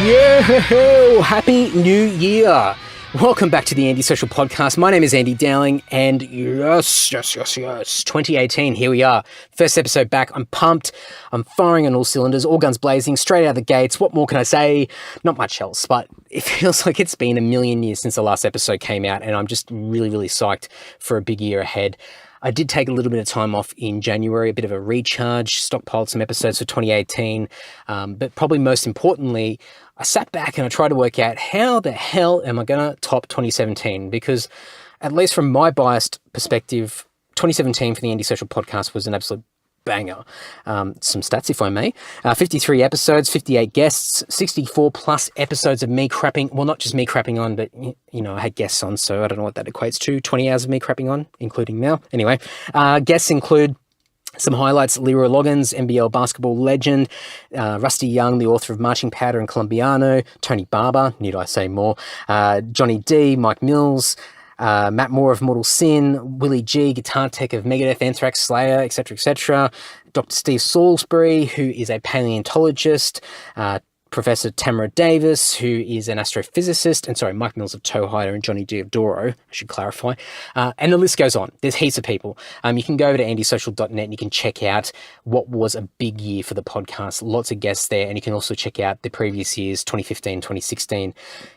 Yo! Happy New Year! Welcome back to the Andy Social Podcast. My name is Andy Dowling, and yes, 2018, here we are. First episode back. I'm pumped. I'm firing on all cylinders, all guns blazing, straight out of the gates. What more can I say? Not much else, but it feels like it's been a million years since the last episode came out, and I'm just really, really psyched for a big year ahead. I did take a little bit of time off in January, a bit of a recharge, stockpiled some episodes for 2018, but probably most importantly, I sat back and I tried to work out how the hell am I going to top 2017? Because at least from my biased perspective, 2017 for the Andy Social Podcast was an absolute banger. Some stats, if I may. 53 episodes, 58 guests, 64 plus episodes of me crapping. Well, not just me crapping on, but, you know, I had guests on, so I don't know what that equates to. 20 hours of me crapping on, including now. Anyway, guests include some highlights: Leroy Loggins, NBL basketball legend, Rusty Young, the author of Marching Powder and Colombiano, Tony Barber, need I say more, Johnny D, Mike Mills, Matt Moore of Mortal Sin, Willie G, guitar tech of Megadeth, Anthrax, Slayer, etc., Dr. Steve Salisbury, who is a paleontologist, Professor Tamara Davis, who is an astrophysicist, and Mike Mills of Toehider and Johnny D of Doro, I should clarify. And the list goes on. There's heaps of people. You can go over to andysocial.net and you can check out what was a big year for the podcast. Lots of guests there, and you can also check out the previous years, 2015, 2016.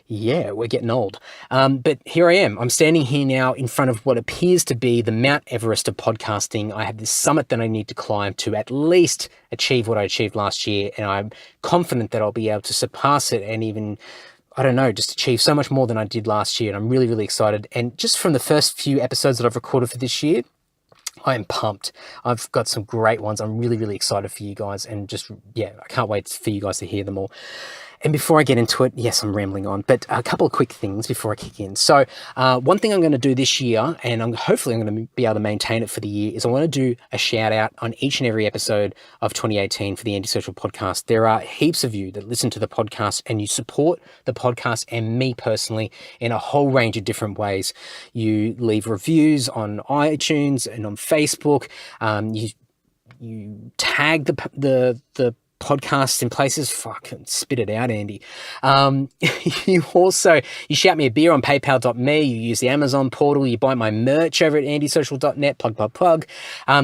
Yeah, we're getting old. But here I am. I'm standing here now in front of what appears to be the Mount Everest of podcasting. I have this summit that I need to climb to at least achieve what I achieved last year, and I'm confident that I'll be able to surpass it and even, I don't know, just achieve so much more than I did last year. And I'm really, really excited. And just from the first few episodes that I've recorded for this year, I am pumped. I've got some great ones. I'm really, really excited for you guys, and just, yeah, I can't wait for you guys to hear them all. And before I get into it, yes, I'm rambling on, but a couple of quick things before I kick in. So one thing I'm going to do this year, and hopefully I'm going to be able to maintain it for the year, is I want to do a shout out on each and every episode of 2018 for the Antisocial Podcast. There are heaps of you that listen to the podcast and you support the podcast and me personally in a whole range of different ways. You leave reviews on iTunes and on Facebook. You tag the podcasts in places. Fucking spit it out, Andy. You shout me a beer on paypal.me. You use the Amazon portal. You buy my merch over at andysocial.net. Plug.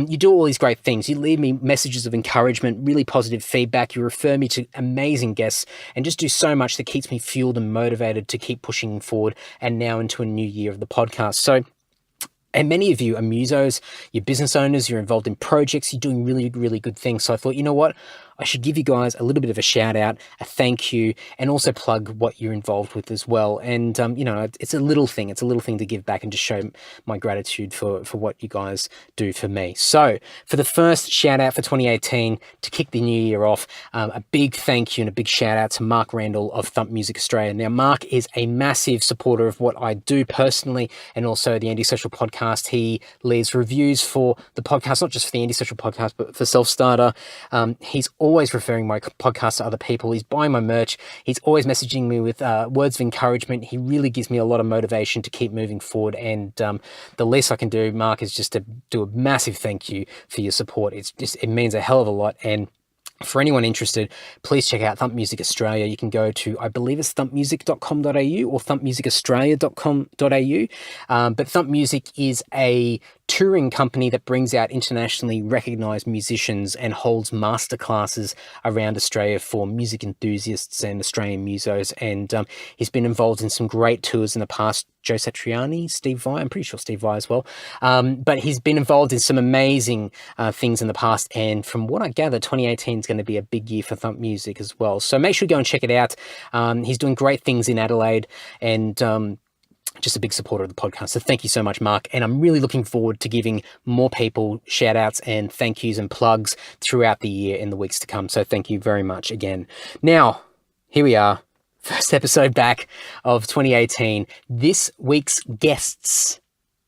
You do all these great things. You leave me messages of encouragement, really positive feedback. You refer me to amazing guests, and just do so much that keeps me fueled and motivated to keep pushing forward and now into a new year of the podcast. And many of you are musos, you're business owners, you're involved in projects, you're doing really, really good things. So I thought, you know what? I should give you guys a little bit of a shout out, a thank you, and also plug what you're involved with as well. And, it's a little thing. It's a little thing to give back and just show my gratitude for what you guys do for me. So for the first shout out for 2018, to kick the new year off, a big thank you and a big shout out to Mark Randall of Thump Music Australia. Now, Mark is a massive supporter of what I do personally, and also the Antisocial Podcast. He leaves reviews for the podcast, not just for the Antisocial Podcast, but for Self-Starter. He's always referring my podcast to other people. He's buying my merch. He's always messaging me with words of encouragement. He really gives me a lot of motivation to keep moving forward. And the least I can do, Mark, is just to do a massive thank you for your support. It means a hell of a lot. And for anyone interested, please check out Thump Music Australia. You can go to, I believe it's thumpmusic.com.au or thumpmusicaustralia.com.au. But Thump Music is a touring company that brings out internationally recognized musicians and holds masterclasses around Australia for music enthusiasts and Australian musos. And he's been involved in some great tours in the past. Joe Satriani, Steve Vai, I'm pretty sure Steve Vai as well. But he's been involved in some amazing things in the past. And from what I gather, 2018 is going to be a big year for Thump Music as well. So make sure you go and check it out. He's doing great things in Adelaide, and just a big supporter of the podcast. So thank you so much, Mark. And I'm really looking forward to giving more people shout outs and thank yous and plugs throughout the year in the weeks to come. So thank you very much again. Now, here we are. First episode back of 2018. This week's guests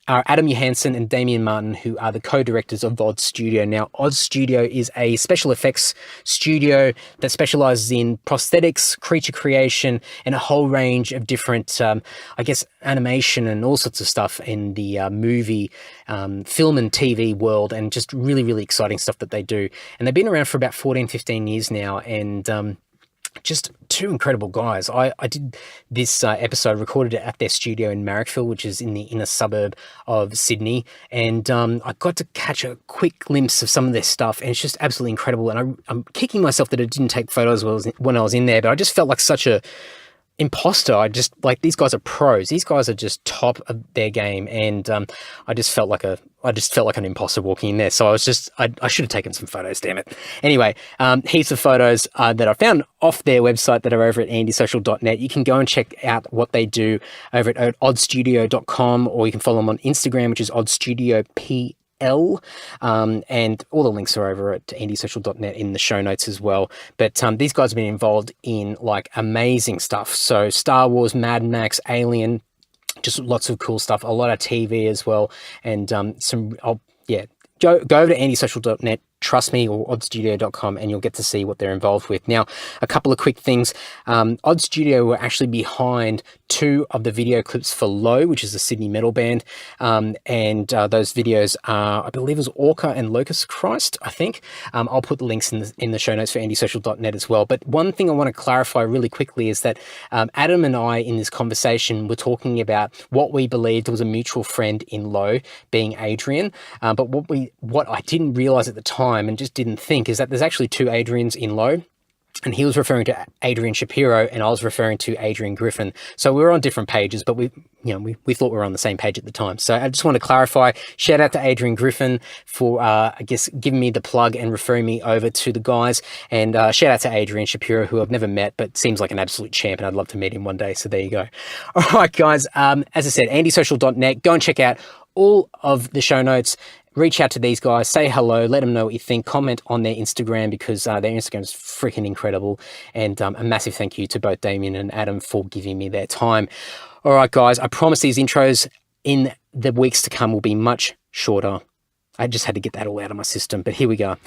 are Adam Johansen and Damian Martin, who are the co-directors of Oz Studio. Now, Oz Studio is a special effects studio that specializes in prosthetics, creature creation, and a whole range of different, animation and all sorts of stuff in the movie, film and TV world, and just really, really exciting stuff that they do. And they've been around for about 14, 15 years now, and just two incredible guys. I did this episode, recorded it at their studio in Marrickville, which is in the inner suburb of Sydney. And I got to catch a quick glimpse of some of their stuff, and it's just absolutely incredible. And I'm kicking myself that I didn't take photos when I was in there, but I just felt like such a imposter. I just like, these guys are pros. These guys are just top of their game, and I just felt like an imposter walking in there. So I should have taken some photos. Damn it. Anyway, heaps of photos that I found off their website that are over at andysocial.net. You can go and check out what they do over at oddstudio.com, or you can follow them on Instagram, which is oddstudiop. And all the links are over at andysocial.net in the show notes as well. But these guys have been involved in like amazing stuff. So Star Wars, Mad Max, Alien, just lots of cool stuff, a lot of TV as well. And go over to andysocial.net, trust me, or oddstudio.com, and you'll get to see what they're involved with. Now, a couple of quick things. Odd Studio were actually behind 2 of the video clips for Low, which is a Sydney metal band. And those videos are, I believe it was Orca and Locust Christ, I think. I'll put the links in the show notes for andysocial.net as well. But one thing I want to clarify really quickly is that Adam and I, in this conversation, were talking about what we believed was a mutual friend in Low, being Adrian. But what I didn't realize at the time, and just didn't think, is that there's actually 2 Adrians in Low, and he was referring to Adrian Shapiro and I was referring to Adrian Griffin. So we were on different pages, but we thought we were on the same page at the time. So I just want to clarify, shout out to Adrian Griffin for, giving me the plug and referring me over to the guys. And shout out to Adrian Shapiro, who I've never met, but seems like an absolute champ, and I'd love to meet him one day. So there you go. All right, guys. As I said, andysocial.net, go and check out all of the show notes. Reach out to these guys, say hello, let them know what you think, comment on their Instagram, because their Instagram is freaking incredible. And a massive thank you to both Damian and Adam for giving me their time. All right, guys, I promise these intros in the weeks to come will be much shorter. I just had to get that all out of my system, but here we go.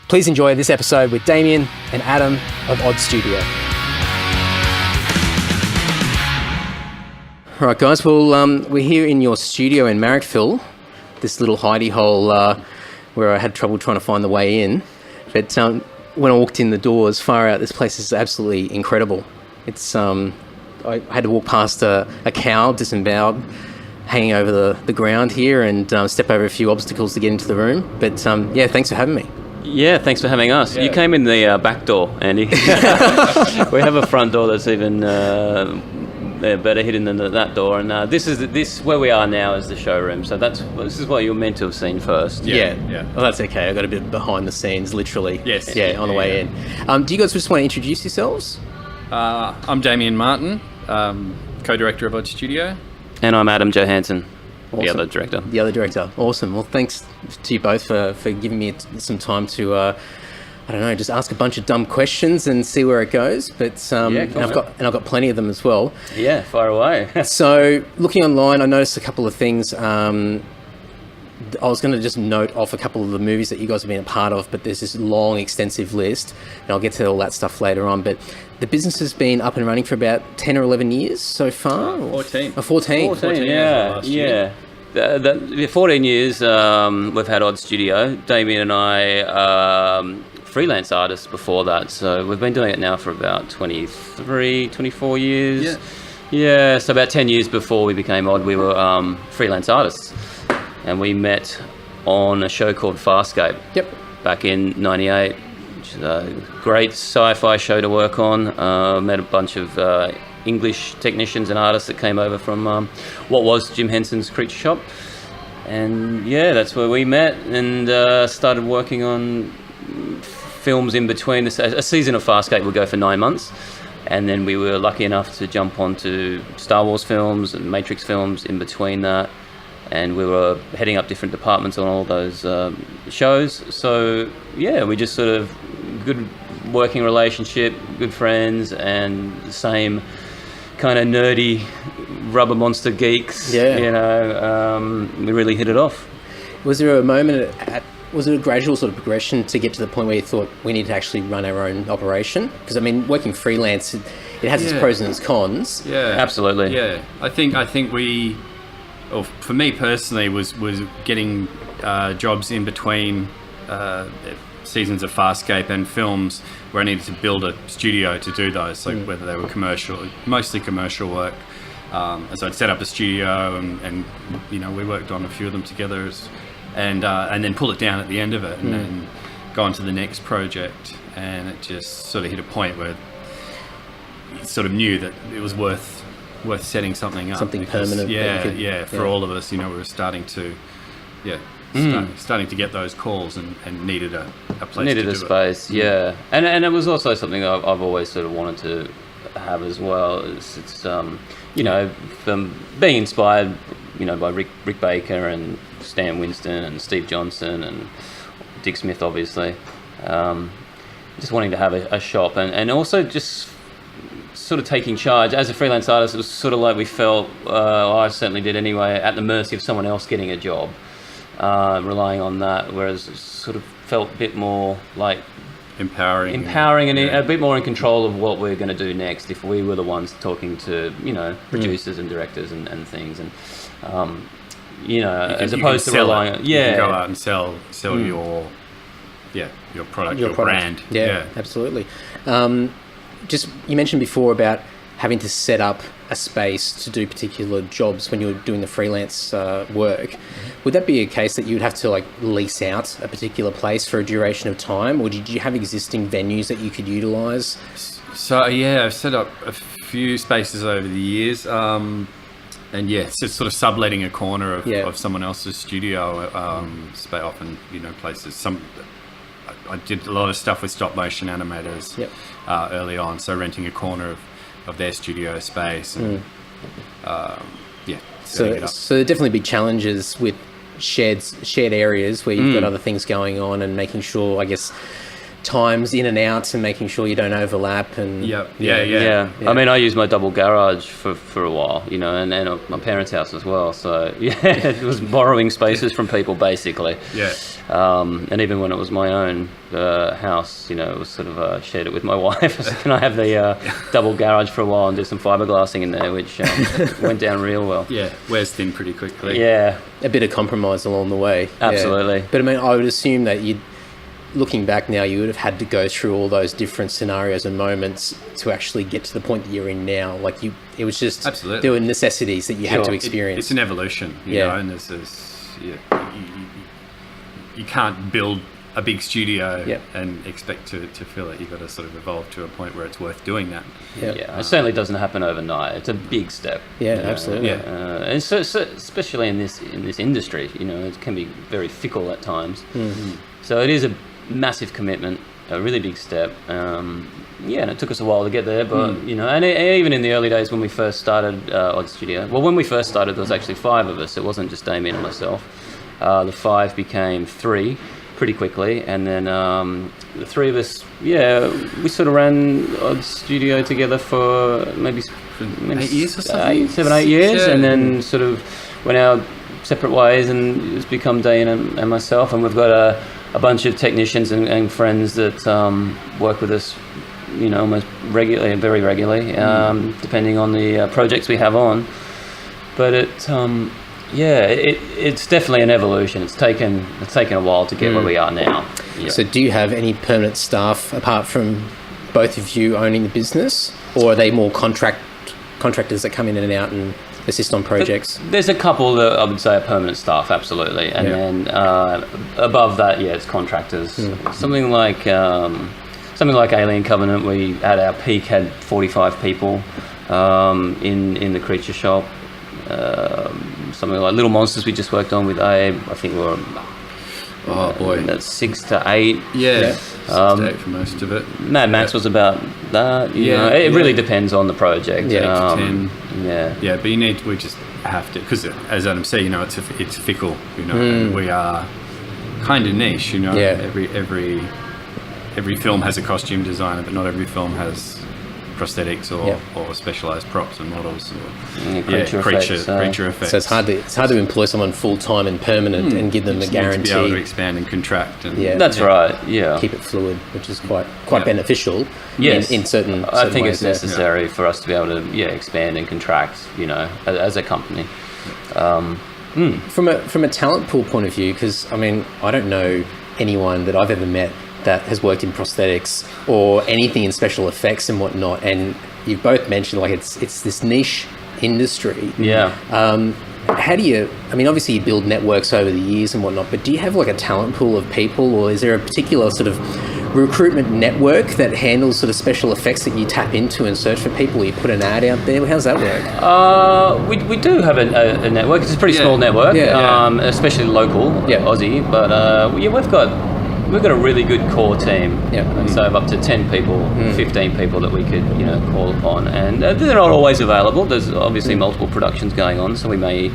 Please enjoy this episode with Damian and Adam of Odd Studio. All right, guys, well, we're here in your studio in Marrickville, this little hidey hole where I had trouble trying to find the way in. But when I walked in the doors, far out, this place is absolutely incredible. It's I had to walk past a cow disemboweled, hanging over the ground here, and step over a few obstacles to get into the room. But thanks for having me. Yeah, thanks for having us. Yeah. You came in the back door, Andy. We have a front door that's even better hidden than that door, and this where we are now is the showroom. So this is what you're meant to have seen first. Yeah. Well, that's okay. I got a bit behind the scenes, literally. Yes. Yeah, on the way in. Do you guys just want to introduce yourselves? I'm Damian Martin, co-director of Odd Studio. And I'm Adam Johansen, awesome. The other director. Awesome. Well, thanks to you both for giving me some time to just ask a bunch of dumb questions and see where it goes. But cool, I've got plenty of them as well. Yeah, fire away. So looking online, I noticed a couple of things. I was going to just note off a couple of the movies that you guys have been a part of, but there's this long, extensive list, and I'll get to all that stuff later on. But the business has been up and running for about 10 or 11 years so far? 14. 14? 14, yeah. The 14 years we've had Odd Studio. Damian and I freelance artists before that, so we've been doing it now for about 23, 24 years. Yeah, so about 10 years before we became Odd, we were freelance artists. And we met on a show called Farscape. Yep. Back in 98, which is a great sci-fi show to work on. Met a bunch of English technicians and artists that came over from what was Jim Henson's Creature Shop. And yeah, that's where we met and started working on films in between. A season of Farscape would go for 9 months. And then we were lucky enough to jump onto Star Wars films and Matrix films in between that. And we were heading up different departments on all those shows. So yeah, we just sort of good working relationship, good friends, and the same kind of nerdy rubber monster geeks. Yeah. You know, we really hit it off. Was there a moment was it a gradual sort of progression to get to the point where you thought we need to actually run our own operation? Because I mean, working freelance, it has its pros and its cons. Yeah, absolutely. Yeah, I think we, or for me personally, was getting jobs in between seasons of Farscape and films where I needed to build a studio to do those, so whether they were mostly commercial work. And so I'd set up a studio, and we worked on a few of them together, and then pull it down at the end of it, and then go on to the next project. And it just sort of hit a point where you sort of knew that it was worth setting something up. Something permanent. For all of us, we were starting to, starting to get those calls and needed a place needed to a do space, it. yeah. And it was also something I've always sort of wanted to have as well. It's from being inspired, by Rick Baker and Stan Winston and Steve Johnson and Dick Smith, obviously. Just wanting to have a shop and also just sort of taking charge. As a freelance artist, it was sort of like we felt, I certainly did anyway, at the mercy of someone else getting a job, relying on that, whereas it sort of felt a bit more like empowering and a bit more in control of what we're going to do next if we were the ones talking to producers and directors and things, and as opposed to relying on you can go out and sell your product, your brand. Yeah, absolutely. Just you mentioned before about having to set up a space to do particular jobs when you're doing the freelance work. Would that be a case that you'd have to lease out a particular place for a duration of time, or did you have existing venues that you could utilize? So I've set up a few spaces over the years, and it's just sort of subletting a corner of someone else's studio, often places. I did a lot of stuff with stop motion animators early on, so renting a corner of their studio space, and so there definitely be challenges with shared areas where you've got other things going on, and making sure, I guess, times in and out, and making sure you don't overlap. And I mean, I used my double garage for a while, and my parents' house as well. So it was borrowing spaces from people basically. And even when it was my own house, it was sort of shared it with my wife. So can I have the double garage for a while and do some fiberglassing in there, which went down real well. Yeah, wears thin pretty quickly. Yeah, a bit of compromise along the way. Absolutely. But I mean, I would assume that looking back now, you would have had to go through all those different scenarios and moments to actually get to the point that you're in now. It was just absolutely, there were necessities that you had to experience. It's an evolution, and you can't build a big studio and expect to fill it. You've got to sort of evolve to a point where it's worth doing that. It certainly doesn't happen overnight. It's a big step. Absolutely. And so especially in this industry, it can be very fickle at times. So it is a massive commitment, a really big step. And it took us a while to get there, but and even in the early days when we first started Odd Studio, when we first started, there was actually 5 of us. It wasn't just Damian and myself. The 5 became 3 pretty quickly, and then the 3 of us, we sort of ran Odd Studio together for maybe 8 years or something. 7-8 years, and then sort of went our separate ways, and it's become Dane and myself, and we've got a bunch of technicians and friends that work with us, almost regularly, very regularly, depending on the projects we have on. But it's definitely an evolution. It's taken a while to get where we are now. So do you have any permanent staff apart from both of you owning the business, or are they more contractors that come in and out and assist on projects? There's a couple that I would say are permanent staff, absolutely, and then above that, it's contractors. Something like Alien Covenant, we at our peak had 45 people in the creature shop. Something like Little Monsters we just worked on with Abe. I think we were that's 6 to 8. 6 to 8 for most of it. Mad Max was about that. It really depends on the project. 10. But we just have to, because as Adam said, it's fickle. And we are kind of niche. Every film has a costume designer, but not every film has prosthetics or specialized props and models or creature effects. So it's hard to employ someone full time and permanent and give them a guarantee to be able to expand and contract. And that's right. Keep it fluid, which is quite beneficial. Yes, in certain I think ways, it's necessary for us to be able to expand and contract. As a company. From a talent pool point of view, because I mean, I don't know anyone that I've ever met that has worked in prosthetics or anything in special effects and whatnot, and you've both mentioned like it's this niche industry. Yeah. How do you, I mean, obviously you build networks over the years and whatnot, but do you have like a talent pool of people, or is there a particular sort of recruitment network that handles sort of special effects that you tap into and search for people? You put an ad out there? How's that work? We do have a network. It's a pretty small network, especially local, Aussie. But we've got a really good core team. So of up to 10 people, 15 people that we could call upon, and they're not always available. There's obviously multiple productions going on, so we may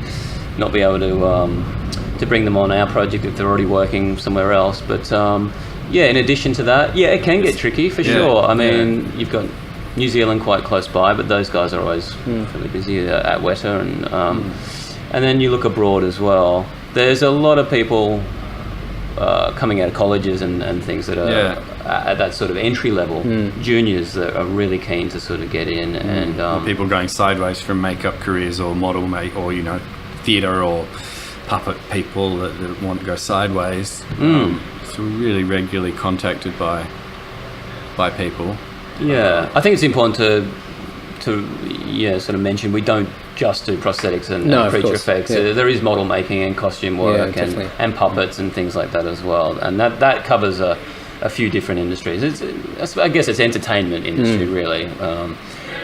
not be able to bring them on our project if they're already working somewhere else. But in addition to that, it can get tricky for sure. I mean, you've got New Zealand quite close by, but those guys are always fairly busy at Weta, and then you look abroad as well. There's a lot of people coming out of colleges and things that are at that sort of entry level, juniors that are really keen to sort of get in, and or people going sideways from makeup careers or model or theatre or puppet people that want to go sideways. So we're really regularly contacted by people. I think it's important to sort of mention we don't just do prosthetics and creature effects. There is model making and costume work and puppets and things like that as well, and that covers a few different industries. I guess it's entertainment industry really,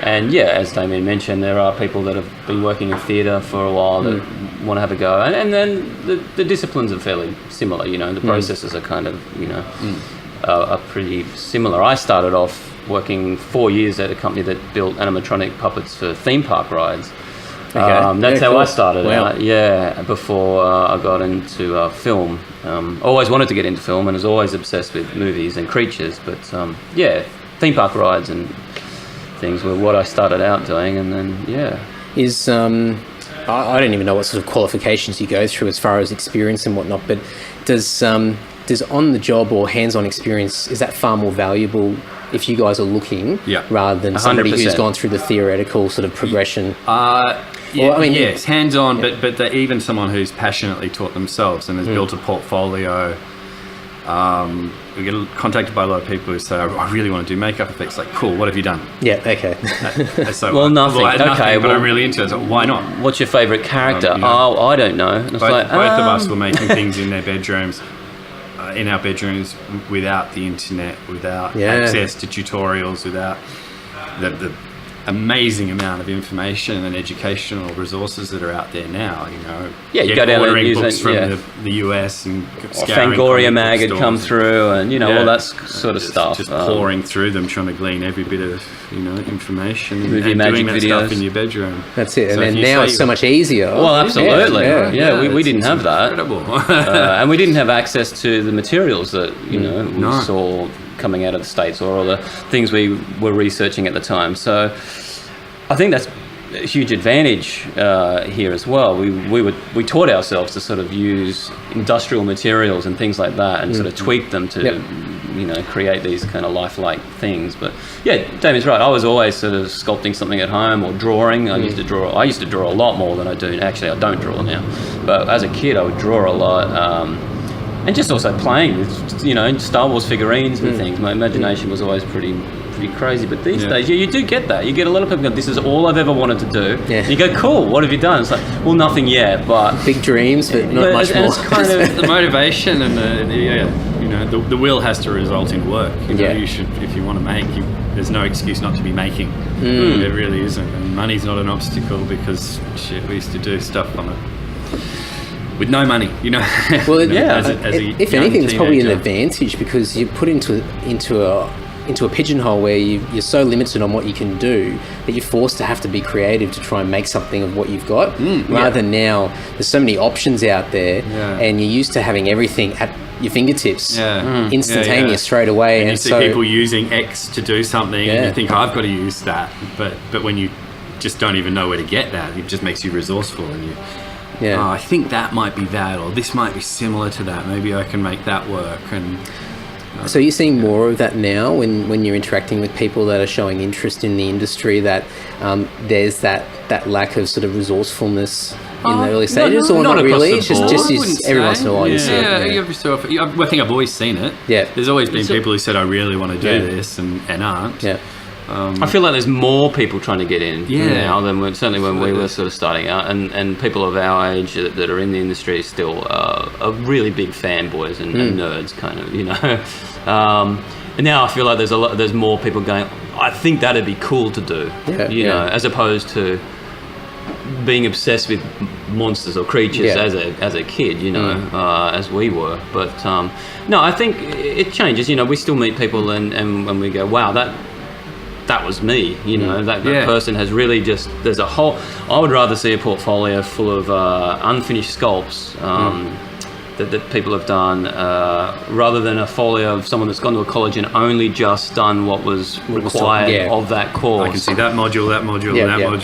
and as Damien mentioned, there are people that have been working in theatre for a while that want to have a go, and then the disciplines are fairly similar. The processes are kind of are pretty similar. I started off working 4 years at a company that built animatronic puppets for theme park rides. That's how I started out, before I got into film. Always wanted to get into film and was always obsessed with movies and creatures, but theme park rides and things were what I started out doing, and then Is I don't even know what sort of qualifications you go through as far as experience and whatnot, but does on the job or hands-on experience, is that far more valuable if you guys are looking rather than somebody 100%. who's gone through the theoretical sort of progression? Yes, hands-on, but even someone who's passionately taught themselves and has built a portfolio. We get contacted by a lot of people who say, I really want to do makeup effects. Like, cool, what have you done? So, well, nothing. Nothing, but I'm really into it. So why not? What's your favourite character? I don't know. And both of us were making things in their bedrooms. In our bedrooms, without the internet, without access to tutorials, without the amazing amount of information and educational resources that are out there now. You go down ordering and books from the US and Fangoria mag had come through, and all that sort of stuff. Just pouring through them, trying to glean every bit of information and doing magic that videos. stuff in your bedroom. That's it. So and then now it's so much easier. Well, absolutely. We didn't have that, incredible. and we didn't have access to the materials that we saw coming out of the States or all the things we were researching at the time. So I think that's a huge advantage here as well. We taught ourselves to sort of use industrial materials and things like that, and sort of tweak them to create these kind of lifelike things. But Damien's right. I was always sort of sculpting something at home or drawing. I used to draw a lot more than I do. Actually, I don't draw now, but as a kid I would draw a lot. And just also playing with, Star Wars figurines and things. My imagination was always pretty crazy. But these days, you do get that. You get a lot of people go, this is all I've ever wanted to do. Yeah. And you go, cool, what have you done? It's like, well, nothing yet, but... Big dreams, but not much more. It's kind of the motivation and the will has to result in work. You should, if you want to make, there's no excuse not to be making. There really isn't. And money's not an obstacle because, we used to do stuff with no money, Well, if anything, it's probably an advantage because you're put into a pigeonhole where you're so limited on what you can do that you're forced to have to be creative to try and make something of what you've got. Rather than now, there's so many options out there, and you're used to having everything at your fingertips, instantaneous straight away. And you see people using X to do something, and you think, I've got to use that, but when you just don't even know where to get that, it just makes you resourceful, and I think that might be that, or this might be similar to that. Maybe I can make that work. And so you're seeing more of that now when you're interacting with people that are showing interest in the industry, that there's that lack of sort of resourcefulness in the early stages, or not not across really? the It's just, board, just I wouldn't every say. once in a while you see it. Yeah, every so often. I think I've always seen it. Yeah. There's always been people who said, I really want to do this, and aren't. Yeah. I feel like there's more people trying to get in now than certainly when we were sort of starting out, and people of our age that are in the industry still are really big fanboys and nerds, kind of, you know. And now I feel like there's more people going, I think that'd be cool to do, you know, as opposed to being obsessed with monsters or creatures as a kid, you know, as we were. But no, I think it changes. You know, we still meet people and when we go, wow, that was me, you know, that person has really just, there's a whole, I would rather see a portfolio full of unfinished sculpts that people have done rather than a folio of someone that's gone to a college and only just done what was required of that course. I can see that module, that module.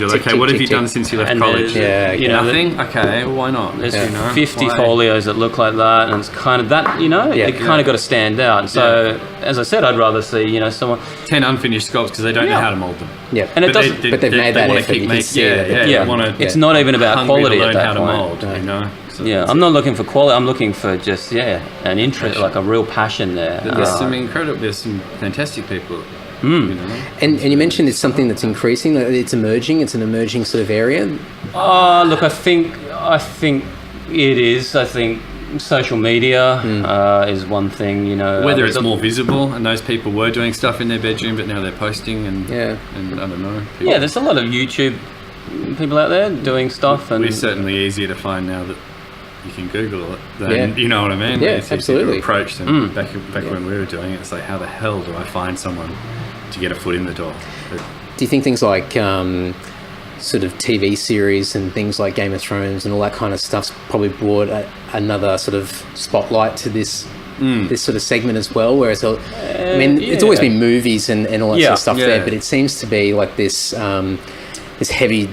Tick, Okay, tick, what have tick, you done tick. since you left And college? you know, Nothing? Okay, well, why not? There's You know, 50 why? folios that look like that, and it's kind of that, you know, they kind of got to stand out. So, as I said, I'd rather see, you know, someone 10 unfinished sculpts because they don't know how to mold them. Yeah. And it doesn't. But they've made that wanna effort. You can see it. They wanna, It's not even about hungry quality to at learn that how to point. mold, you know. So I'm not looking for quality. I'm looking for just an interest, like a real passion there. there's some fantastic people. You know? And you mentioned it's something that's increasing. It's emerging. It's an emerging sort of area. Look, I think it is. I think social media is one thing. You know, Whether it's more visible, and those people were doing stuff in their bedroom, but now they're posting, and I don't know. Yeah, there's a lot of YouTube people out there doing stuff, and it's certainly easier to find now that you can Google it. Than, you know what I mean? Yeah, it's easier absolutely. to approach than back when we were doing it. It's like, how the hell do I find someone to get a foot in the door? Do you think things like sort of TV series and things like Game of Thrones and all that kind of stuff's probably brought another sort of spotlight to this sort of segment as well? Whereas, I mean, it's always been movies and all that sort of stuff there, but it seems to be like this this heavy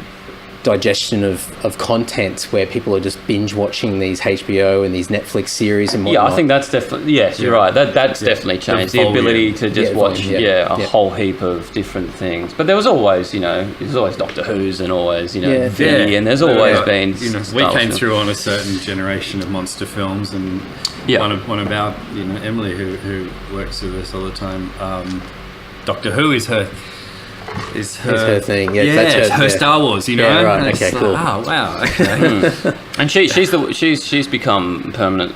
digestion of content where people are just binge watching these HBO and these Netflix series and whatnot. I think that's definitely, you're right. That's definitely changed. The ability to just watch a whole heap of different things. But there was always, you know, there's always Doctor Who's and always, you know, V, and there's always been... You know, we came through on a certain generation of monster films, and one of our, you know, Emily, who works with us all the time, Doctor Who is her thing. It's her Star Wars, you know. Yeah, right. And okay, cool. Oh wow. Okay. And she's become permanent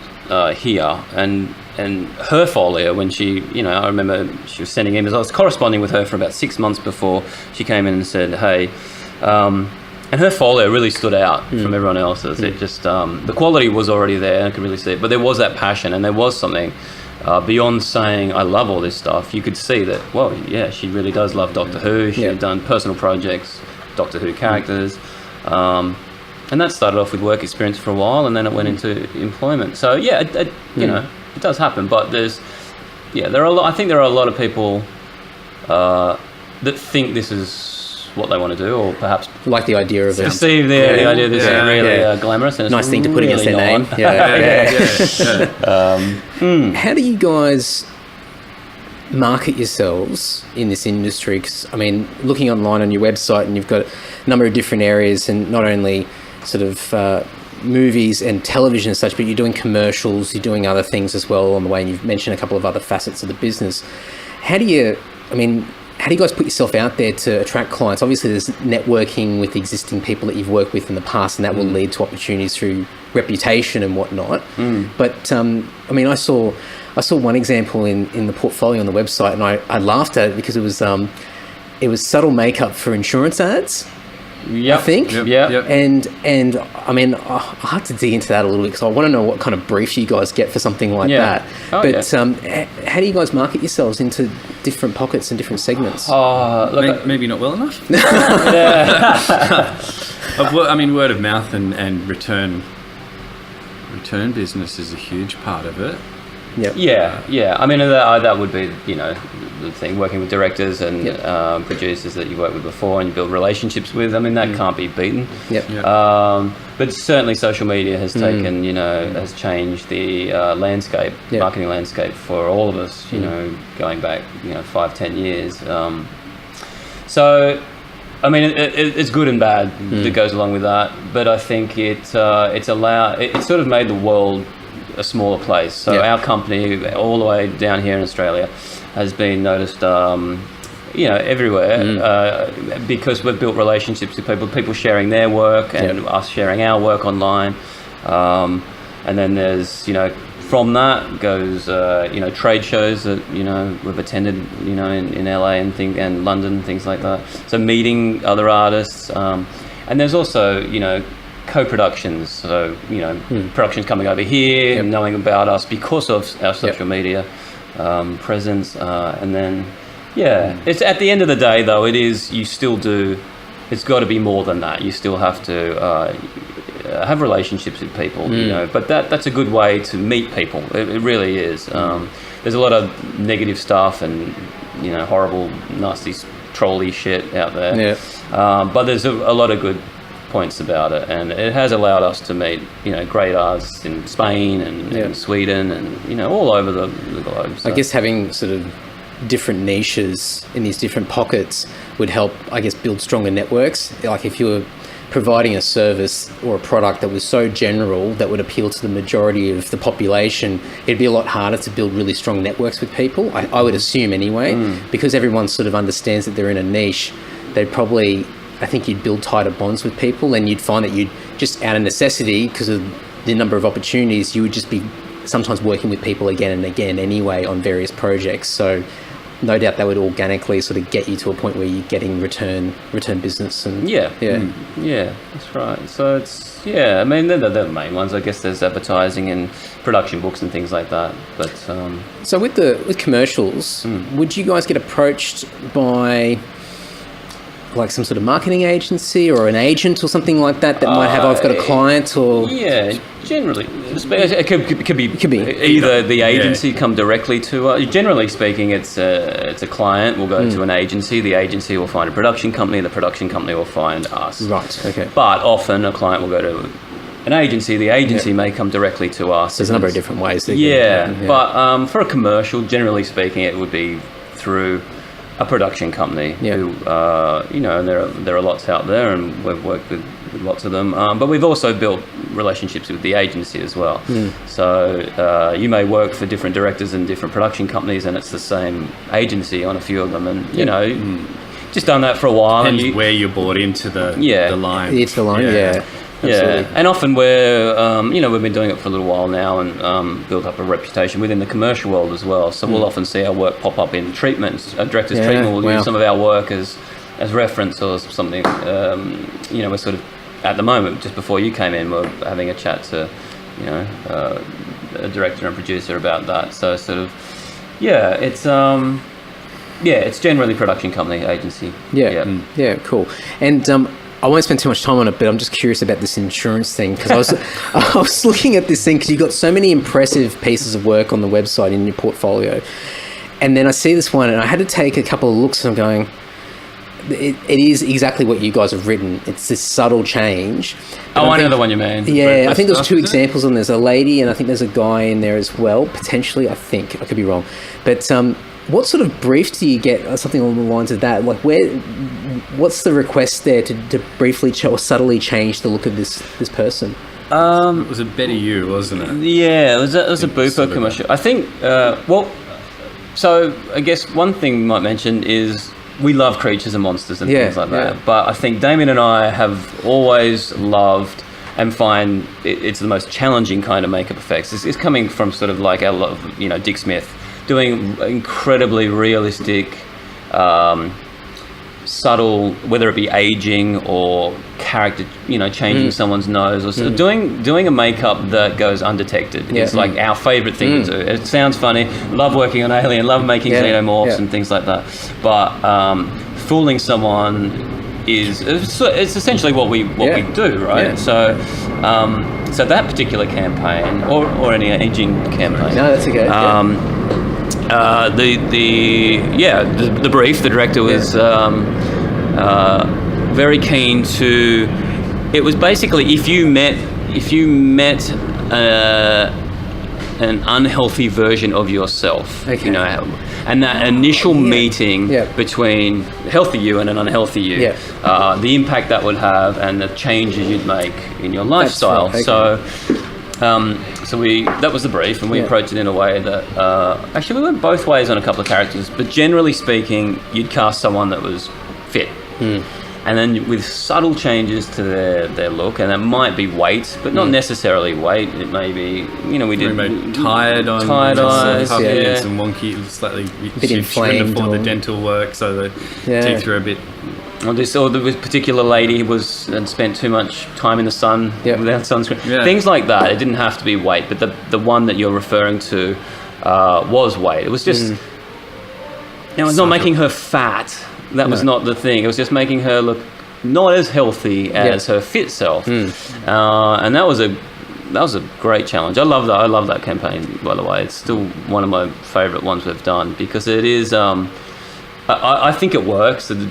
here, and her folio, when she, you know, I remember she was sending emails. I was corresponding with her for about 6 months before she came in and said, hey. And her folio really stood out from everyone else's. It just the quality was already there. I could really see it, but there was that passion, and there was something. Beyond saying I love all this stuff, you could see that, well, yeah, she really does love Doctor Who. She had done personal projects, Doctor Who characters, and that started off with work experience for a while, and then it went into employment. So you know, it does happen. But there are I think there are a lot of people that think this is what they want to do, or perhaps like the idea of it. See the idea that this is really glamorous and it's nice thing to put against their name. How do you guys market yourselves in this industry? Because, I mean, looking online on your website, and you've got a number of different areas, and not only sort of movies and television and such, but you're doing commercials, you're doing other things as well on the way, and you've mentioned a couple of other facets of the business. How do you guys put yourself out there to attract clients? Obviously, there's networking with existing people that you've worked with in the past, and that will lead to opportunities through reputation and whatnot. But I mean, I saw one example in the portfolio on the website, and I laughed at it because it was subtle makeup for insurance ads. I think. Yep. And I mean, I have to dig into that a little bit because I want to know what kind of brief you guys get for something like that. How do you guys market yourselves into different pockets and different segments? Maybe not well enough. I mean, word of mouth and return business is a huge part of it. Yeah. I mean, that would be, you know, the thing, working with directors and producers that you worked with before and you build relationships with. I mean, that can't be beaten. But certainly social media has taken, you know, has changed the marketing landscape for all of us, you know, going back, you know, 5-10 years. So I mean, it's good and bad that goes along with that, but I think it sort of made the world a smaller place. So our company, all the way down here in Australia, has been noticed, everywhere because we've built relationships with people sharing their work and us sharing our work online. And then there's, from that goes, trade shows that, we've attended, in LA and London, things like that. So meeting other artists. And there's also, co-productions. So, productions coming over here and knowing about us because of our social media presence. And then, it's at the end of the day, though, it's got to be more than that. You still have to have relationships with people, but that's a good way to meet people. It really is. There's a lot of negative stuff and horrible, nasty, trolly shit out there. But there's a lot of good points about it, and it has allowed us to meet great artists in Spain and in Sweden and all over the globe. So. I guess having sort of different niches in these different pockets would help, I guess, build stronger networks. Like if you were providing a service or a product that was so general that would appeal to the majority of the population, it'd be a lot harder to build really strong networks with people, I would assume anyway, because everyone sort of understands that they're in a niche. They'd probably, I think you'd build tighter bonds with people, and you'd find that you'd just out of necessity, because of the number of opportunities, you would just be sometimes working with people again and again anyway on various projects. So no doubt that would organically sort of get you to a point where you're getting return business. And that's right. So it's I mean they're the main ones. I guess there's advertising and production books and things like that. But so with commercials, would you guys get approached by like some sort of marketing agency or an agent or something like that might have, I've got a client, or generally it could be either the agency come directly to us. Generally speaking, it's a client will go to an agency, the agency will find a production company, the production company will find us. Right. Okay. But often a client will go to an agency, the agency may come directly to us. There's a number of different ways. But for a commercial, generally speaking, it would be through a production company who, and there are lots out there, and we've worked with lots of them. But we've also built relationships with the agency as well. So you may work for different directors in different production companies, and it's the same agency on a few of them. And just done that for a while. Depends where you're bought into the line. It's the line. Yeah, and often we're, we've been doing it for a little while now and built up a reputation within the commercial world as well. So we'll often see our work pop up in treatments. A director's treatment will use some of our work as reference or something. We're sort of, at the moment, just before you came in, we're having a chat to, a director and producer about that. So sort of, it's generally production company, agency. Cool. And I won't spend too much time on it, but I'm just curious about this insurance thing, because I was looking at this thing because you've got so many impressive pieces of work on the website in your portfolio, and then I see this one and I had to take a couple of looks and I'm going, it is exactly what you guys have written. It's this subtle change. I know the one you mean. Yeah, I think there's two examples, and there's a lady and I think there's a guy in there as well, potentially. I think I could be wrong, but what sort of brief do you get, or something along the lines of that? Like, what's the request there to briefly or subtly change the look of this person? It was a Better You, wasn't it? Yeah, it was a Bupa commercial. I think, so I guess one thing we might mention is we love creatures and monsters and things like that. But I think Damian and I have always loved and find it's the most challenging kind of makeup effects. It's coming from sort of like our love, Dick Smith, doing incredibly realistic, subtle, whether it be aging or character, changing someone's nose, or sort of doing a makeup that goes undetected. It's like our favorite thing to do. It sounds funny. Love working on Alien. Love making xenomorphs and things like that. But fooling someone it's essentially what we do, right? So that particular campaign, or any aging campaign. No, that's okay. The brief, the director was very keen to. It was basically if you met an unhealthy version of yourself. Okay. You know, and that initial meeting Yeah. between healthy you and an unhealthy you, Yeah. the impact that would have and the changes you'd make in your lifestyle. That's right, So that was the brief, and we Yeah. approached it in a way that actually we went both ways on a couple of characters, but generally speaking, you'd cast someone that was fit. And then with subtle changes to their look, and it might be weight, but not necessarily weight. It may be, we did tired eyes, and some wonky, slightly bit she inflamed couldn't afford or- the dental work, so the teeth were a bit. Or this particular lady had spent too much time in the sun without sunscreen. Yeah. Things like that. It didn't have to be weight, but the one that you're referring to was weight. It was just. It was not making her fat. That was not the thing. It was just making her look not as healthy as her fit self. And that was a great challenge. I love that. I love that campaign. By the way, it's still one of my favourite ones we've done because it is. I think it works. The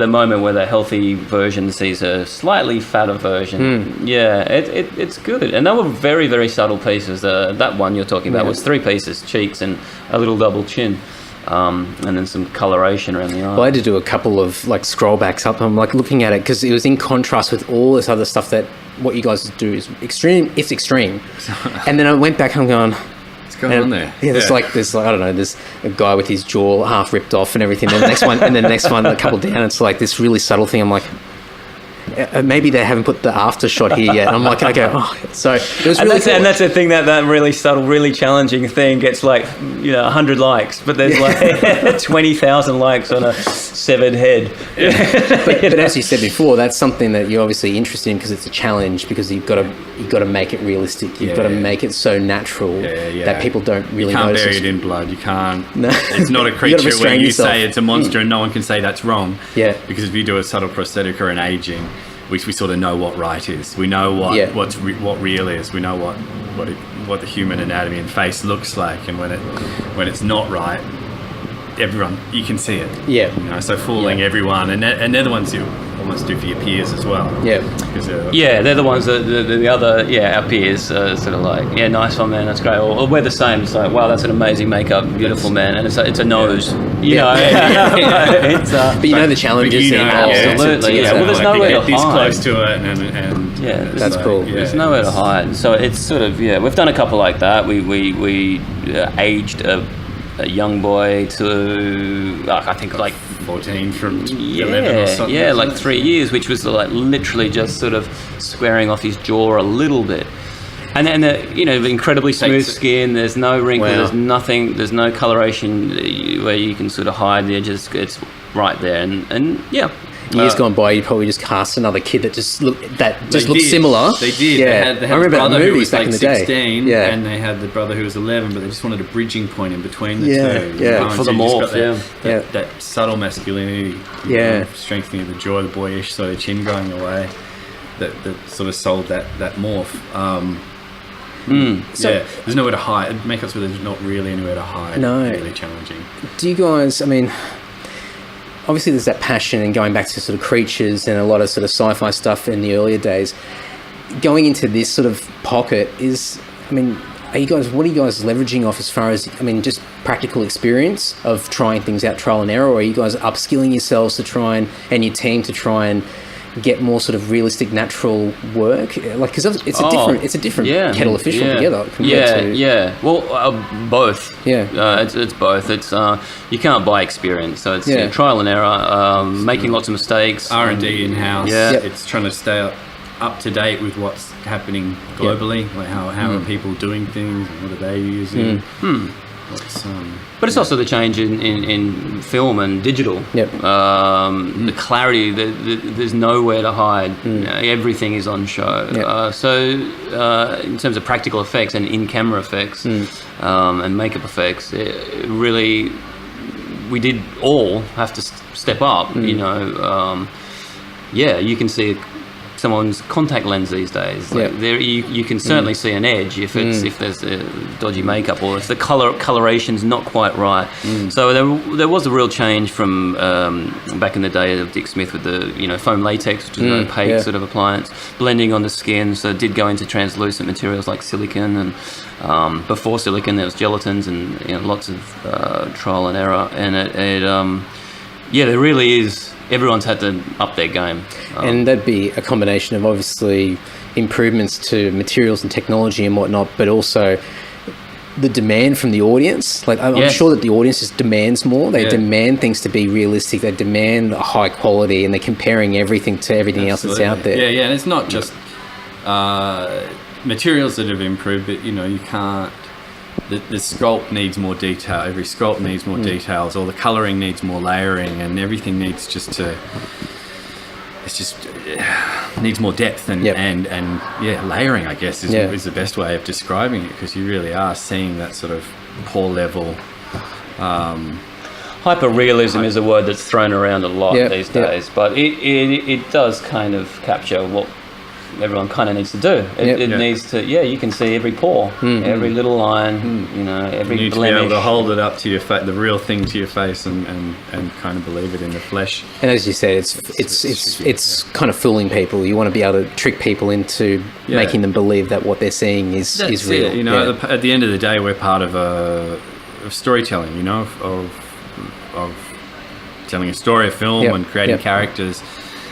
moment where the healthy version sees a slightly fatter version, it's good. And they were very, very subtle pieces. That one you're talking about was 3 pieces: cheeks and a little double chin, and then some coloration around the eye. Well, I had to do a couple of like scroll backs up. I'm like looking at it because it was in contrast with all this other stuff that what you guys do is extreme. It's extreme. And then I went back and I'm going, What's going on there? Yeah, there's like I don't know, there's a guy with his jaw half ripped off and everything. And the next one, a couple down, it's like this really subtle thing. I'm like, maybe they haven't put the after shot here yet. I'm like, okay, so it was really cool. And that's the thing that really subtle, really challenging thing gets like 100 likes, but there's like 20,000 likes on a severed head. But as you said before, that's something that you're obviously interested in because it's a challenge. Because you've got to make it realistic. You've got to make it so natural that people don't really notice. You can't bury it in blood. You can't. No. It's not a creature where you yourself. say it's a monster and no one can say that's wrong. Yeah. Because if you do a subtle prosthetic or an aging, we sort of know what right is. We know what real is. We know what the human anatomy and face looks like, and when it's not right, everyone you can see it. Yeah. So fooling everyone, and they're the ones you almost do for your peers as well. Yeah. Because they're the ones that the other our peers sort of like nice one, man, that's great, or we're the same. It's like, wow, that's an amazing makeup, beautiful man, and it's a nose. It's, but you know the challenges involved. Absolutely. Well, there's nowhere to this hide. close to it, and that's cool. There's nowhere to hide. So it's sort of we've done a couple like that. We aged a young boy to I think like 14 from 11 or something. Yeah, like 3 years, which was like literally just sort of squaring off his jaw a little bit. And then, incredibly smooth skin. There's no wrinkle. Wow. There's nothing. There's no coloration where you can sort of hide the edges. It's right there. And Years gone by, you probably just cast another kid that just looked similar. They did. Yeah. They had I remember the brother that who movies was back like in the day. 16, Yeah. and they had the brother who was 11, but they just wanted a bridging point in between the two. Yeah. For the morph, That subtle masculinity, strengthening of the jaw, the boyish sort of chin going away, that sort of sold that morph. So, there's nowhere to hide. Makeup's where there's not really anywhere to hide. No. Really challenging. do you guys, obviously there's that passion and going back to sort of creatures and a lot of sort of sci-fi stuff in the earlier days. Going into this sort of pocket what are you guys leveraging off as far as, just practical experience of trying things out, trial and error, or are you guys upskilling yourselves to try and your team to try and get more sort of realistic, natural work? Because it's a different kettle of fish altogether. Well, both. It's both. It's you can't buy experience, so it's trial and error, making lots of mistakes, R&D in house. It's trying to stay up to date with what's happening globally. Like how are people doing things, and what are they using? But it's also the change in film and digital. The clarity, there's nowhere to hide. Everything is on show. So in terms of practical effects and in-camera effects and makeup effects, it really, we did all have to step up. You can see someone's contact lens these days. Like there, you can certainly see an edge if there's a dodgy makeup or if the coloration's not quite right. So there was a real change from back in the day of Dick Smith with the foam latex, which is an opaque sort of appliance, blending on the skin. So it did go into translucent materials like silicone, and before silicone there was gelatins and lots of trial and error. And there really is. Everyone's had to up their game. And that'd be a combination of obviously improvements to materials and technology and whatnot, but also the demand from the audience. Like I'm sure that the audience just demands more. They demand things to be realistic. They demand a high quality, and they're comparing everything to everything else that's out there. Yeah, and it's not just materials that have improved, but you can't. The sculpt needs more detail. Every sculpt needs more details, or the colouring needs more layering, and everything needs needs more depth and layering. I guess is the best way of describing it, because you really are seeing that sort of poor level. Hyper-realism is a word that's thrown around a lot these days, but it does kind of capture what everyone kind of needs to do. It needs to, you can see every pore, every little line, every you need blemish. to be able to hold it up to your face, the real thing to your face, and kind of believe it in the flesh. And as you said, it's kind of fooling people. You want to be able to trick people into making them believe that what they're seeing is real. At the end of the day, we're part of storytelling. Of telling a story, a film, and creating characters.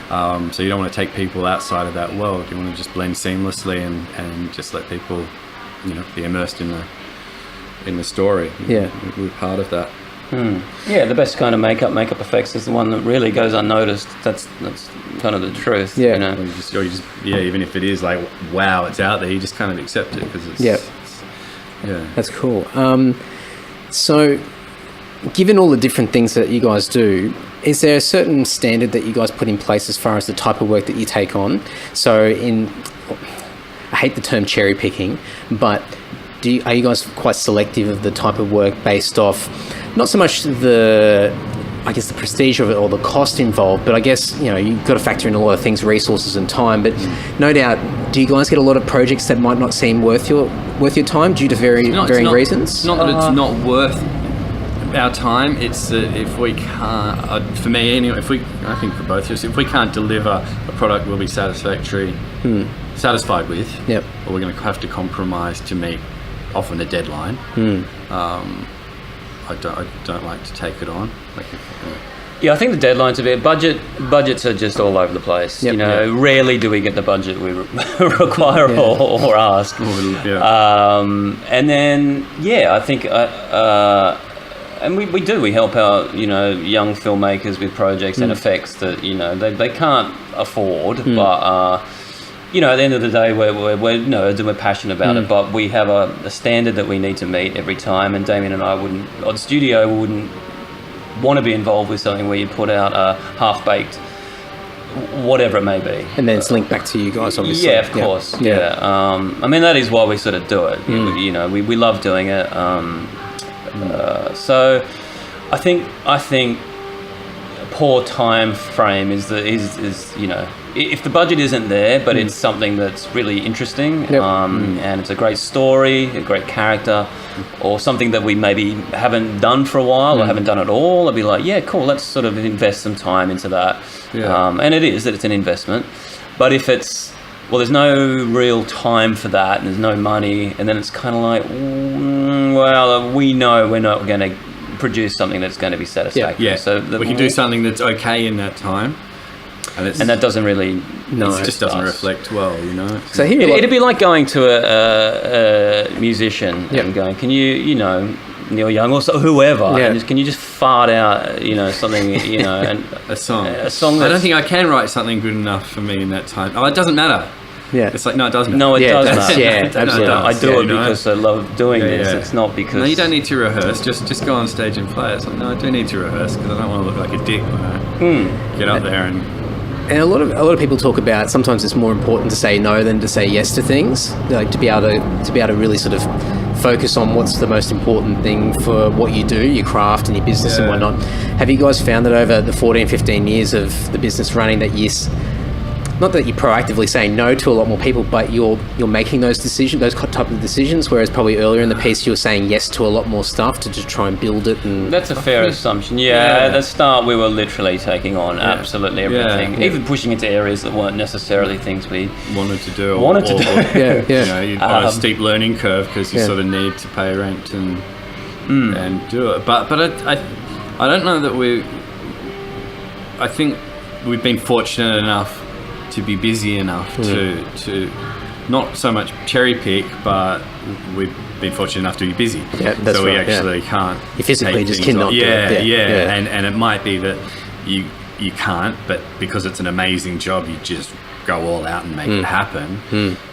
So you don't want to take people outside of that world. You want to just blend seamlessly and just let people, be immersed in the story. Yeah, we're part of that. Yeah, the best kind of makeup effects is the one that really goes unnoticed. That's kind of the truth. Yeah, Or you just even if it is like, wow, it's out there, you just kind of accept it because it's That's cool. So, given all the different things that you guys do, is there a certain standard that you guys put in place as far as the type of work that you take on? So I hate the term cherry picking, but are you guys quite selective of the type of work based off, not so much the prestige of it or the cost involved, but I guess, you've got to factor in a lot of things, resources and time, but no doubt, do you guys get a lot of projects that might not seem worth your time due to varying reasons? It's not that it's not worth our time. It's if we can't, for me anyway, I think for both of us, if we can't deliver a product we'll be satisfied with, or we're going to have to compromise to meet often a deadline, I don't like to take it on. I think the deadline's a bit budgets are just all over the place. Rarely do we get the budget we require or ask. And then I think and we help out young filmmakers with projects and effects that they can't afford, but at the end of the day we're nerds and we're passionate about it, but we have a standard that we need to meet every time, and Damian and I the studio wouldn't want to be involved with something where you put out a half-baked whatever it may be, and then it's linked back to you guys, obviously. Of course. I mean, that is why we sort of do it. We love doing it. So I think a poor time frame is if the budget isn't there, but it's something that's really interesting, and it's a great story, a great character, or something that we maybe haven't done for a while or haven't done at all, I'd be like, cool, let's sort of invest some time into that. And it's an investment. But if it's, there's no real time for that and there's no money, and then it's kind of like, we know we're not going to produce something that's going to be satisfactory. So we can do something that's okay in that time. And that doesn't really... it just doesn't reflect well, So it'd be like going to a musician and going, can you, Neil Young or whoever, and can you just fart out, something, and a song. I don't think I can write something good enough for me in that time. It doesn't matter. Yeah. It's like, no, it doesn't matter. No, it does matter. Absolutely. I do it because I love doing this. It's not because... No, you don't need to rehearse. Just go on stage and play. It's like, no, I do need to rehearse because I don't want to look like a dick when I get up there and... And a lot of people talk about sometimes it's more important to say no than to say yes to things. Like to be able to really sort of focus on what's the most important thing for what you do, your craft and your business and whatnot. Have you guys found that over the 14, 15 years of the business running that not that you're proactively saying no to a lot more people, but you're making those type of decisions, whereas probably earlier in the piece you were saying yes to a lot more stuff to just try and build it. And that's a fair assumption. At the start we were literally taking on absolutely everything, even pushing into areas that weren't necessarily things we wanted to do. You're on a steep learning curve because you sort of need to pay rent and do it. But I don't know that I think we've been fortunate enough to be busy enough to not so much cherry pick, but we've been fortunate enough to be busy. Yeah, that's so we actually can't. You physically just cannot do it. And it might be that you can't, but because it's an amazing job, you just go all out and make it happen.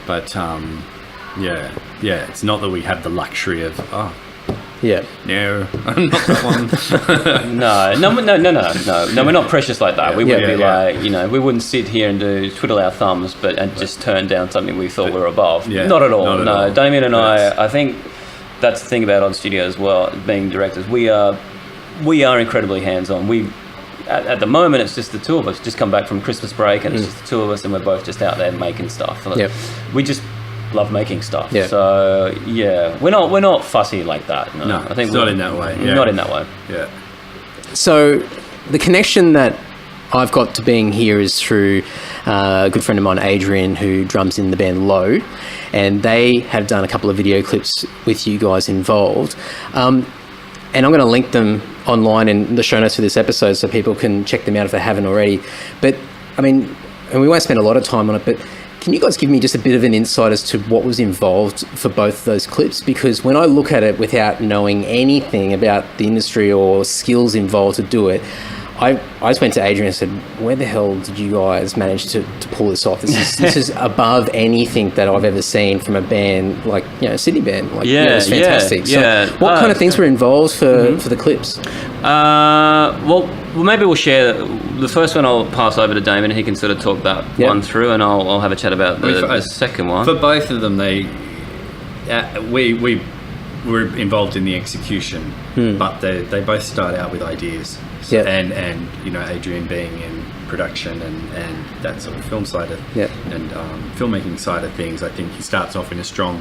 But it's not that we have the luxury of no, I'm not that one. No, we're not precious like that. We wouldn't be like, we wouldn't sit here and twiddle our thumbs and just turn down something we thought we were above. Not at all. No, Damian and I think that's the thing about Odd Studio as well, being directors. We are incredibly hands-on. At the moment, it's just the two of us. Just come back from Christmas break, and it's just the two of us, and we're both just out there making stuff. We just love making stuff. So we're not fussy like that. No, I think it's not in that way. Not in that way. Yeah. So the connection that I've got to being here is through a good friend of mine, Adrian, who drums in the band Low, and they have done a couple of video clips with you guys involved. And I'm going to link them online in the show notes for this episode so people can check them out if they haven't already. But, I mean, and we won't spend a lot of time on it, but can you guys give me just a bit of an insight as to what was involved for both of those clips? Because when I look at it without knowing anything about the industry or skills involved to do it, I just went to Adrian and said, where the hell did you guys manage to pull this off? This is above anything that I've ever seen from a band like, Sydney band. Like, it's fantastic. So what kind of things were involved for the clips? Well, maybe we'll share the first one. I'll pass over to Damien. He can sort of talk that one through, and I'll have a chat about the second one. For both of them, we were involved in the execution, but they both start out with ideas. And Adrian being in production and that sort of film side of and filmmaking side of things, I think he starts off in a strong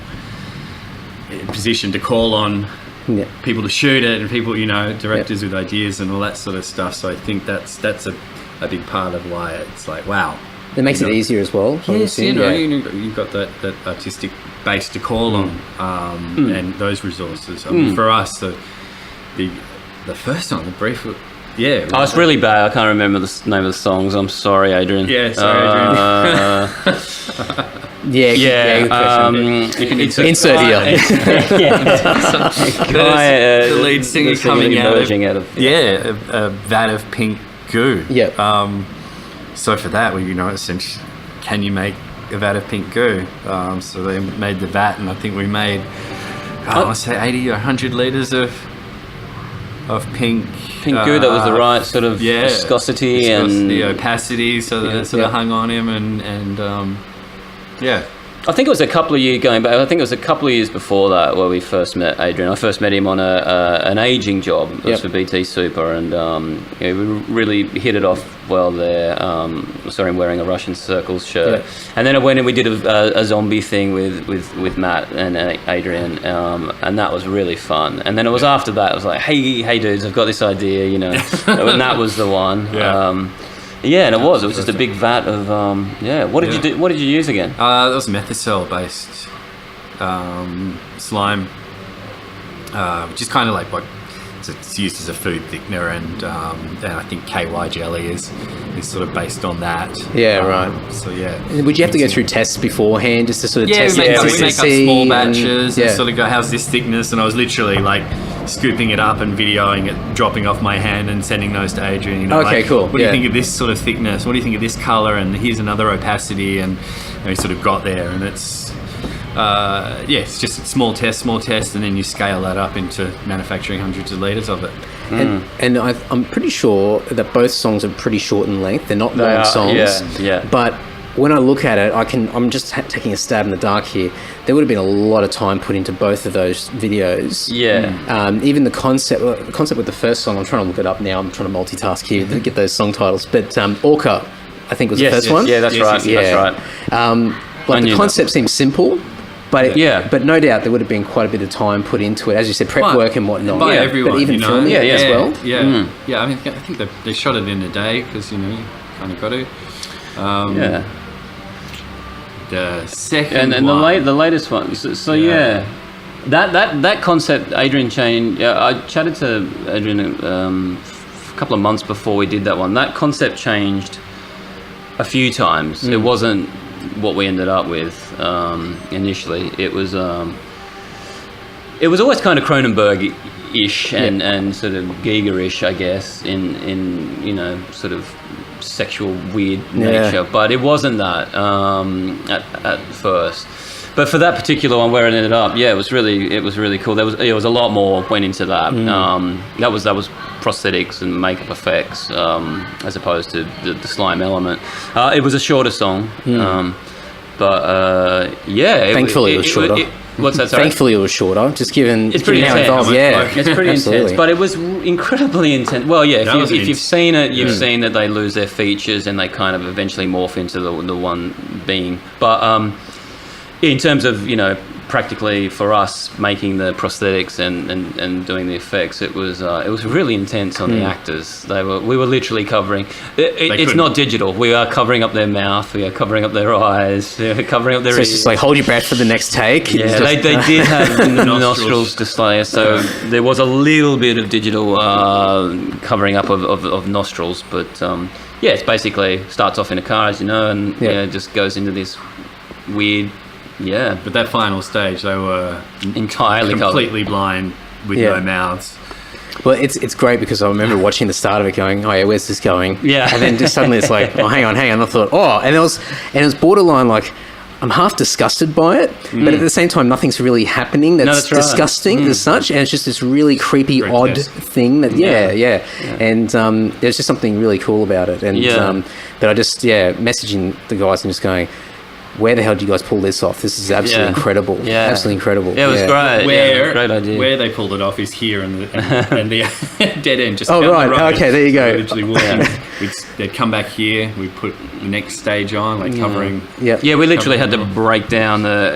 position to call on people to shoot it and people, directors with ideas and all that sort of stuff. So I think that's a big part of why it's like, wow. It makes it easier as well. Yes, you've got that artistic base to call on and those resources. I mean, for us, the first one, the brief. Yeah. It's really bad. I can't remember the name of the songs. I'm sorry, Adrian. Yeah, sorry, Adrian. You can insert here. The lead singer coming out of a vat of pink goo. So for that, essentially, can you make a vat of pink goo? So they made the vat, and I think we made, I want to say 80 or 100 litres of pink goo that was the right sort of viscosity and the opacity, so that it sort of hung on him, and I think it was a couple of years going back. I think it was a couple of years before that where we first met Adrian. I first met him on an aging job. It was for BT Super, and we really hit it off well there. I saw him wearing a Russian Circles shirt, and then I went and we did a zombie thing with Matt and Adrian, and that was really fun. And then it was after that, it was like, hey dudes, I've got this idea, and that was the one. And it was just a big vat of What did you do? What did you use again? That was Methicel based slime, which is kind of like what it's used as a food thickener, and I think KY jelly is sort of based on that. Right. So would you have to go through tests beforehand just to sort of test it? We make up small batches and sort of go, how's this thickness? And I was literally like scooping it up and videoing it, dropping off my hand and sending those to Adrian. Cool. What do you think of this sort of thickness? What do you think of this color? And here's another opacity, and we sort of got there, and it's it's just a small test, and then you scale that up into manufacturing hundreds of litres of it. And I'm pretty sure that both songs are pretty short in length. They're not long songs. But when I look at it, I'm just taking a stab in the dark here. There would have been a lot of time put into both of those videos. Even the concept with the first song, I'm trying to look it up now. I'm trying to multitask here to get those song titles. But Orca I think was the first one. Yeah, that's right. That's right. Like the concept seems simple, but Yeah. but no doubt there would have been quite a bit of time put into it, as you said, prep work and whatnot. By everyone, but even you know? filming it as well. Yeah, yeah. I mean, I think they shot it in a day because you kind of got to. The second and one, the latest one. So yeah. That concept, Adrian changed. I chatted to Adrian a couple of months before we did that one. That concept changed a few times. It wasn't what we ended up with initially. It was always kind of Cronenberg-ish and sort of Giger-ish, I guess, in sort of sexual weird nature. But it wasn't that at first. But for that particular one, where it ended up, it was really cool. There was a lot more went into that. That was prosthetics and makeup effects as opposed to the slime element. It was a shorter song, but Thankfully, it was shorter. What's that? Sorry? Thankfully, it was shorter. Just given it's pretty how intense. involved. It's pretty intense, but it was incredibly intense. Well, if you've seen it, you've seen that they lose their features and they kind of eventually morph into the one being. But in terms of practically for us making the prosthetics and doing the effects, it was really intense on the actors. We were literally covering. It's not digital. We are covering up their mouth. We are covering up their eyes. We are covering up their ears. It's just like hold your breath for the next take. Yeah, they did have nostrils display, so there was a little bit of digital covering up of nostrils, but it's basically starts off in a car, as you know, and just goes into this weird. Yeah, but that final stage, they were entirely completely blind with no mouths. Well, it's great because I remember watching the start of it, going, "Oh yeah, where's this going?" Yeah, and then just suddenly it's like, "Oh, hang on." I thought, "Oh," and it was borderline like I'm half disgusted by it, but at the same time, nothing's really happening that's disgusting as such, and it's just this really creepy, odd thing that and there's just something really cool about it, and but I just messaging the guys and just going, where the hell did you guys pull this off? This is absolutely incredible. Yeah. Absolutely incredible. Yeah, it was great. Great idea. Where they pulled it off is here and the dead end. Just Okay, there you go. Literally walking. They'd come back here. We'd put the next stage on, like covering. Yeah, we literally had to break down the,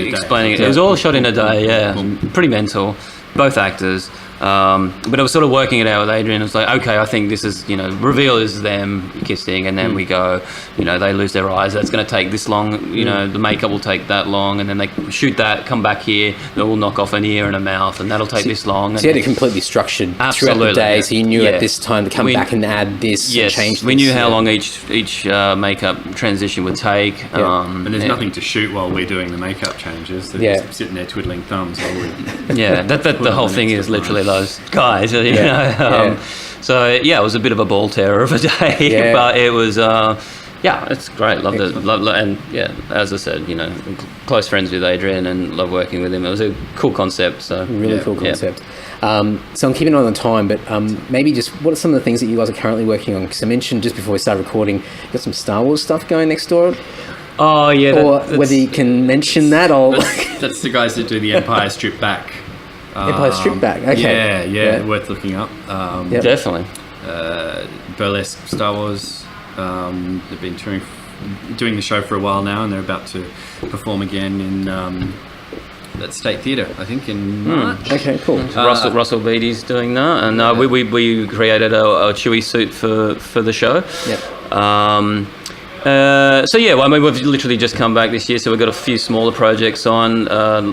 explaining it. It was all shot in a day, pretty mental. Both actors. But I was sort of working it out with Adrian. It was like, okay, I think this is, reveal is them kissing, and then we go, they lose their eyes. That's going to take this long. The makeup will take that long, and then they shoot that, come back here, they will knock off an ear and a mouth, and that'll take this long. So you had it completely structured throughout the day, so you knew at this time to come back and add this and change this. We knew how long each makeup transition would take. And there's nothing to shoot while we're doing the makeup changes. They're just sitting there twiddling thumbs while we the whole thing is literally those guys, So it was a bit of a ball terror of a day, but it was it's great. Loved it, and as I said, close friends with Adrian and love working with him. It was a cool concept. So really cool concept. So I'm keeping an eye on time, but maybe just what are some of the things that you guys are currently working on? Because I mentioned just before we started recording, you've got some Star Wars stuff going next door. Oh yeah, or whether you can mention that, that's the guys that do the Empire Strip Back. Empire Strip Back. Okay. Yeah, worth looking up. Definitely. Burlesque Star Wars. They've been doing the show for a while now, and they're about to perform again in that State Theatre, I think, in March. Okay, cool. Russell Beatty's doing that, and we created a Chewie suit for the show. Yep. We've literally just come back this year, so we've got a few smaller projects on.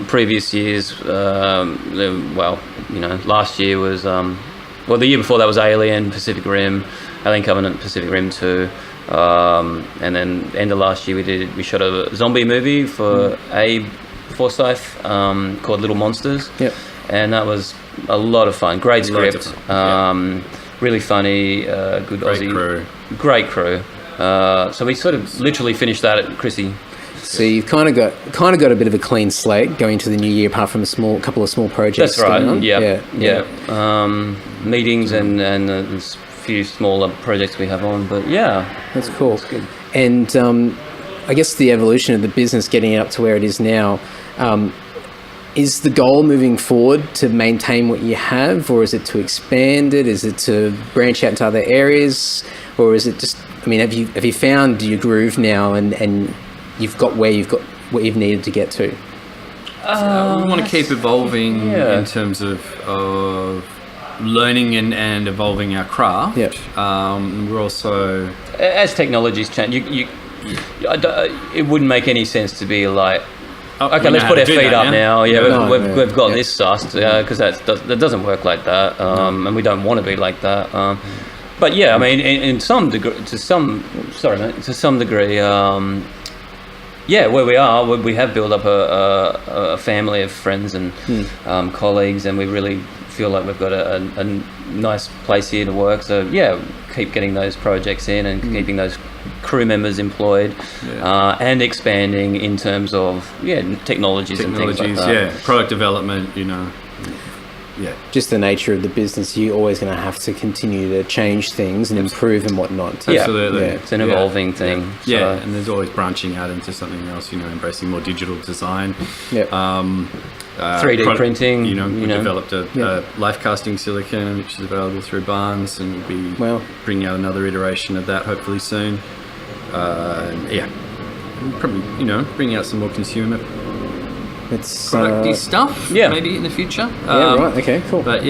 Previous years, last year was, the year before that was Alien, Pacific Rim, Alien Covenant, Pacific Rim 2, and then end of last year we shot a zombie movie for Abe Forsyth called Little Monsters. Yep. And that was a lot of fun. Great script, really funny, good Aussie. Great crew. So we sort of literally finished that at Chrissy. So you've kind of got a bit of a clean slate going into the new year, apart from a couple of small projects. That's right. Going on. Yeah. Meetings and a few smaller projects we have on, but that's cool. That's good. And I guess the evolution of the business, getting it up to where it is now. Is the goal moving forward to maintain what you have, or is it to expand it? Is it to branch out into other areas, or is it just I mean, have you found your groove now, and you've got what you've needed to get to? We want to keep evolving in terms of learning and evolving our craft. Yep. We're also, as technologies change, it wouldn't make any sense to be like, okay, let's put our feet up now. Yeah, we've got this sussed because that doesn't work like that, and we don't want to be like that. But yeah, I mean, to some degree, where we are, we have built up a family of friends and colleagues, and we really feel like we've got a nice place here to work. So yeah, keep getting those projects in and keeping those crew members employed, and expanding in terms of technologies and things like that. Yeah, product development, Just the nature of the business, you're always going to have to continue to change things and improve and whatnot. Absolutely. It's an evolving thing. Yeah, and there's always branching out into something else, embracing more digital design. 3D printing. We developed a life casting silicon, which is available through Barnes, and we'll be bringing out another iteration of that hopefully soon. Probably, bringing out some more consumer producty stuff, maybe in the future. Okay, cool. But we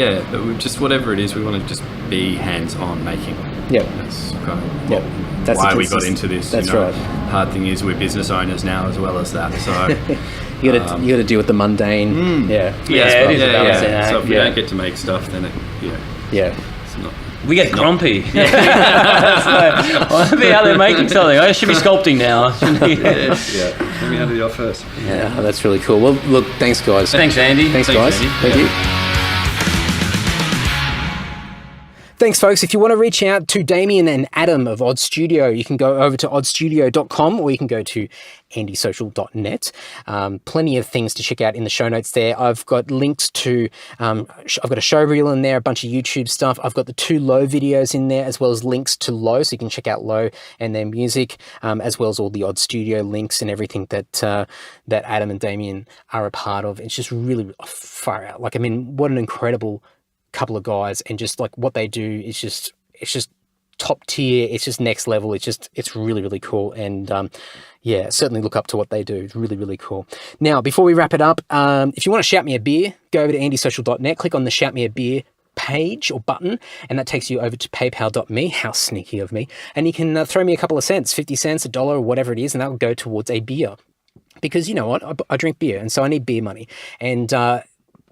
just, whatever it is, we want to just be hands-on making. That's kind of that's why we got into this. That's right. Hard thing is we're business owners now as well as that, so you got to deal with the mundane. It is a balancing act. So if we don't get to make stuff, then it's not. We get grumpy. I want to be out there making something. I should be sculpting now. Let me out of the office. Yeah, that's really cool. Well, look, thanks, guys. Thanks, Andy. Thanks, guys. Andy. Thank you. Thanks, folks. If you want to reach out to Damian and Adam of Odd Studio, you can go over to oddstudio.com or you can go to andysocial.net. Plenty of things to check out in the show notes there. I've got links to, I've got a show reel in there, a bunch of YouTube stuff. I've got the 2 Low videos in there, as well as links to Low, so you can check out Low and their music, as well as all the Odd Studio links and everything that Adam and Damian are a part of. It's just really far out. Like, I mean, what an incredible couple of guys, and just like what they do is just, it's just top tier. It's just next level. It's really, really cool. And certainly look up to what they do. It's really, really cool. Now, before we wrap it up, if you want to shout me a beer, go over to andysocial.net, click on the shout me a beer page or button, and that takes you over to paypal.me. How sneaky of me. And you can throw me a couple of cents, 50 cents, $1, or whatever it is, and that will go towards a beer. Because you know what? I drink beer, and so I need beer money. And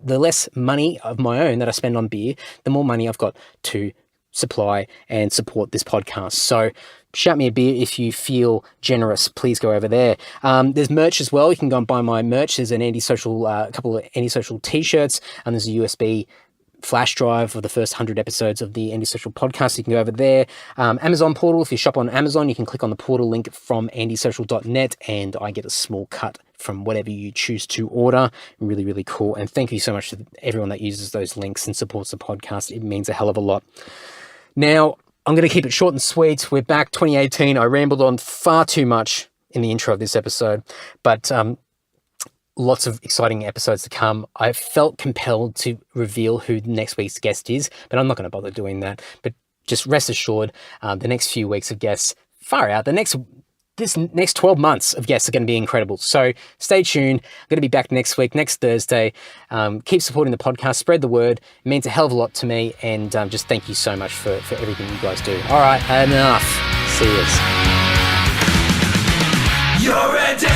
the less money of my own that I spend on beer, the more money I've got to supply and support this podcast. So shout me a beer if you feel generous. Please go over there. There's merch as well. You can go and buy my merch. There's an Antisocial, a couple of Antisocial t-shirts, and there's a USB flash drive for the first 100 episodes of the Antisocial podcast. You can go over there. Amazon portal, if you shop on Amazon, you can click on the portal link from andysocial.net, and I get a small cut from whatever you choose to order. Really, really cool. And thank you so much to everyone that uses those links and supports the podcast. It means a hell of a lot. Now, I'm going to keep it short and sweet. We're back 2018. I rambled on far too much in the intro of this episode, but lots of exciting episodes to come. I felt compelled to reveal who next week's guest is, but I'm not going to bother doing that. But just rest assured, the next few weeks of guests, far out. This next 12 months of guests are going to be incredible. So stay tuned. I'm going to be back next week, next Thursday. Keep supporting the podcast. Spread the word. It means a hell of a lot to me. And just thank you so much for everything you guys do. All right, enough. See you. You're ready.